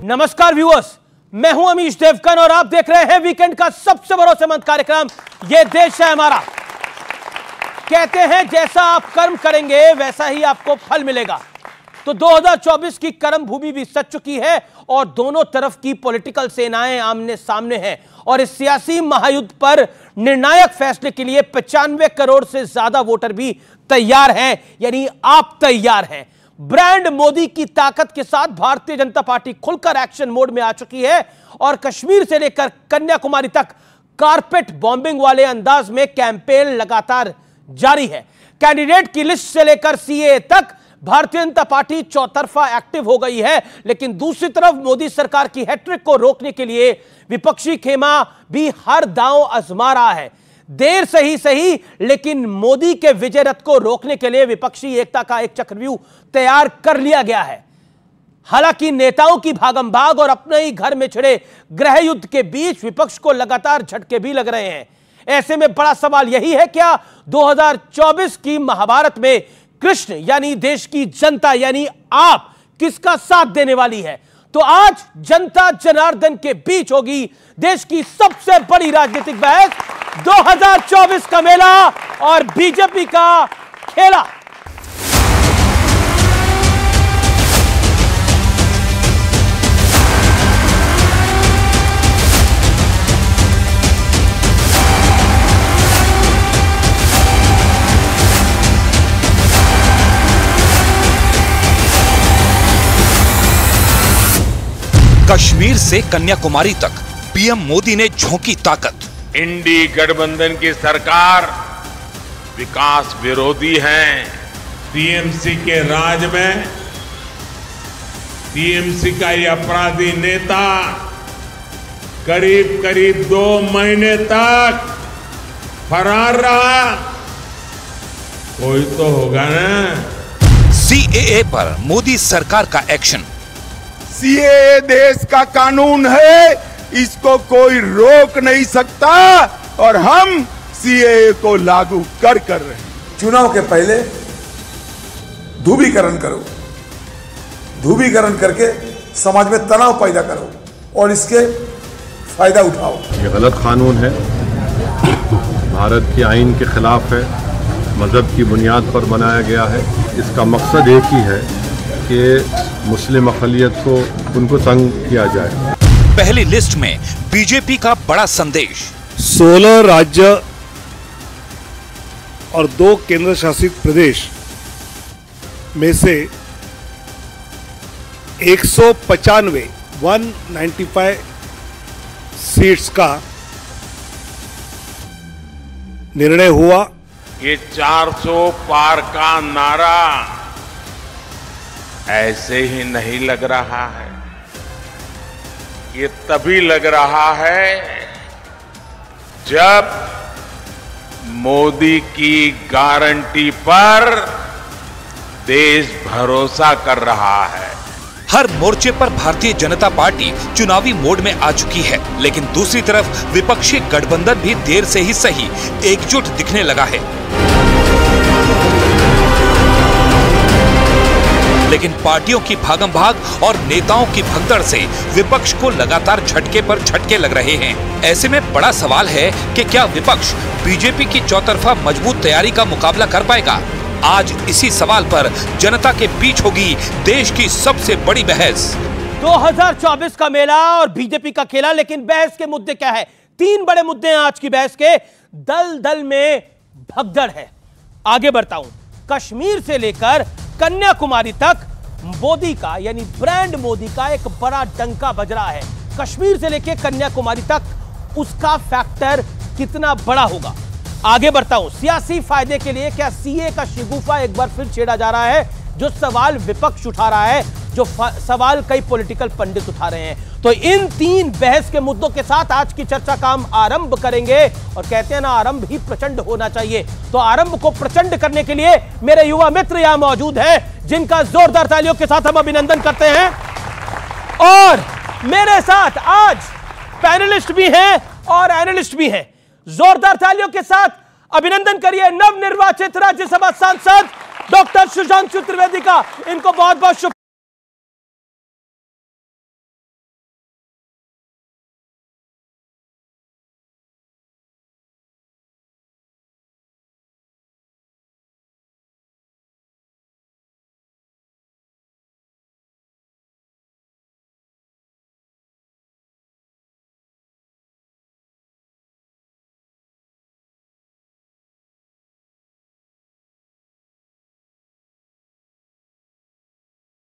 नमस्कार व्यूअर्स, मैं हूं अमीश देवकन और आप देख रहे हैं वीकेंड का सबसे भरोसेमंद कार्यक्रम ये देश है हमारा। कहते हैं जैसा आप कर्म करेंगे वैसा ही आपको फल मिलेगा। तो 2024 की कर्म भूमि भी सज चुकी है और दोनों तरफ की पॉलिटिकल सेनाएं आमने सामने हैं और इस सियासी महायुद्ध पर निर्णायक फैसले के लिए 95 करोड़ से ज्यादा वोटर भी तैयार हैं, यानी आप तैयार हैं। ब्रांड मोदी की ताकत के साथ भारतीय जनता पार्टी खुलकर एक्शन मोड में आ चुकी है और कश्मीर से लेकर कन्याकुमारी तक कारपेट बॉम्बिंग वाले अंदाज में कैंपेन लगातार जारी है। कैंडिडेट की लिस्ट से लेकर सीएए तक भारतीय जनता पार्टी चौतरफा एक्टिव हो गई है, लेकिन दूसरी तरफ मोदी सरकार की हैट्रिक को रोकने के लिए विपक्षी खेमा भी हर दांव आजमा रहा है। देर से ही सही, लेकिन मोदी के विजय रथ को रोकने के लिए विपक्षी एकता का एक चक्रव्यूह तैयार कर लिया गया है। हालांकि नेताओं की भागम भाग और अपने ही घर में छिड़े गृह युद्ध के बीच विपक्ष को लगातार झटके भी लग रहे हैं। ऐसे में बड़ा सवाल यही है, क्या 2024 की महाभारत में कृष्ण यानी देश की जनता यानी आप किसका साथ देने वाली है? तो आज जनता जनार्दन के बीच होगी देश की सबसे बड़ी राजनीतिक बहस, 2024 का मेला और बीजेपी का खेला। कश्मीर से कन्याकुमारी तक पीएम मोदी ने झोंकी ताकत। इंडी गठबंधन की सरकार विकास विरोधी है। टीएमसी के राज में टीएमसी का ये अपराधी नेता करीब करीब 2 महीने तक फरार रहा। कोई तो होगा ना। सीएए पर मोदी सरकार का एक्शन। सीएए देश का कानून है, इसको कोई रोक नहीं सकता और हम सीएए को लागू कर रहे हैं। चुनाव के पहले ध्रुवीकरण करो, ध्रुवीकरण करके समाज में तनाव पैदा करो और इसके फायदा उठाओ। ये गलत कानून है, भारत के आईन के खिलाफ है, मजहब की बुनियाद पर बनाया गया है। इसका मकसद एक ही है कि मुस्लिम अक़लियत को उनको तंग किया जाए। पहली लिस्ट में बीजेपी का बड़ा संदेश। 16 राज्य और 2 केंद्र शासित प्रदेश में से 195 सीट्स का निर्णय हुआ। ये 400 पार का नारा ऐसे ही नहीं लग रहा है, ये तभी लग रहा है जब मोदी की गारंटी पर देश भरोसा कर रहा है। हर मोर्चे पर भारतीय जनता पार्टी चुनावी मोड में आ चुकी है, लेकिन दूसरी तरफ विपक्षी गठबंधन भी देर से ही सही एकजुट दिखने लगा है। लेकिन पार्टियों की भागम भाग और नेताओं की भगदड़ से विपक्ष को लगातार झटके पर झटके लग रहे हैं। ऐसे में बड़ा सवाल है कि क्या विपक्ष बीजेपी की चौतरफा मजबूत तैयारी का मुकाबला कर पाएगा? आज इसी सवाल पर जनता के बीच होगी देश की सबसे बड़ी बहस। 2024 का मेला और बीजेपी का खेला, लेकिन बहस के मुद्दे क्या है? 3 बड़े मुद्दे हैं आज की बहस के। दल दल में भगदड़ है। आगे बढ़ता हूं। कश्मीर से लेकर कन्याकुमारी तक मोदी का यानी ब्रांड मोदी का एक बड़ा डंका बज रहा है। कश्मीर से लेकर कन्याकुमारी तक उसका फैक्टर कितना बड़ा होगा? आगे बढ़ता हूं। सियासी फायदे के लिए क्या सीए का शिगुफा एक बार फिर छेड़ा जा रहा है? जो सवाल विपक्ष उठा रहा है, जो सवाल कई पॉलिटिकल पंडित उठा रहे हैं। तो इन 3 बहस के मुद्दों के साथ आज की चर्चा का हम आरंभ करेंगे और कहते हैं ना, आरंभ ही प्रचंड होना चाहिए। तो आरंभ को प्रचंड करने के लिए मेरे युवा मित्र यहां मौजूद हैं, जिनका जोरदार तालियों के साथ हम अभिनंदन करते हैं। और मेरे साथ आज पैनलिस्ट भी हैं और एनालिस्ट भी हैं। जोरदार तालियों के साथ अभिनंदन करिए नवनिर्वाचित राज्यसभा सांसद डॉक्टर सुशांशु त्रिवेदी का। इनको बहुत बहुत शुभ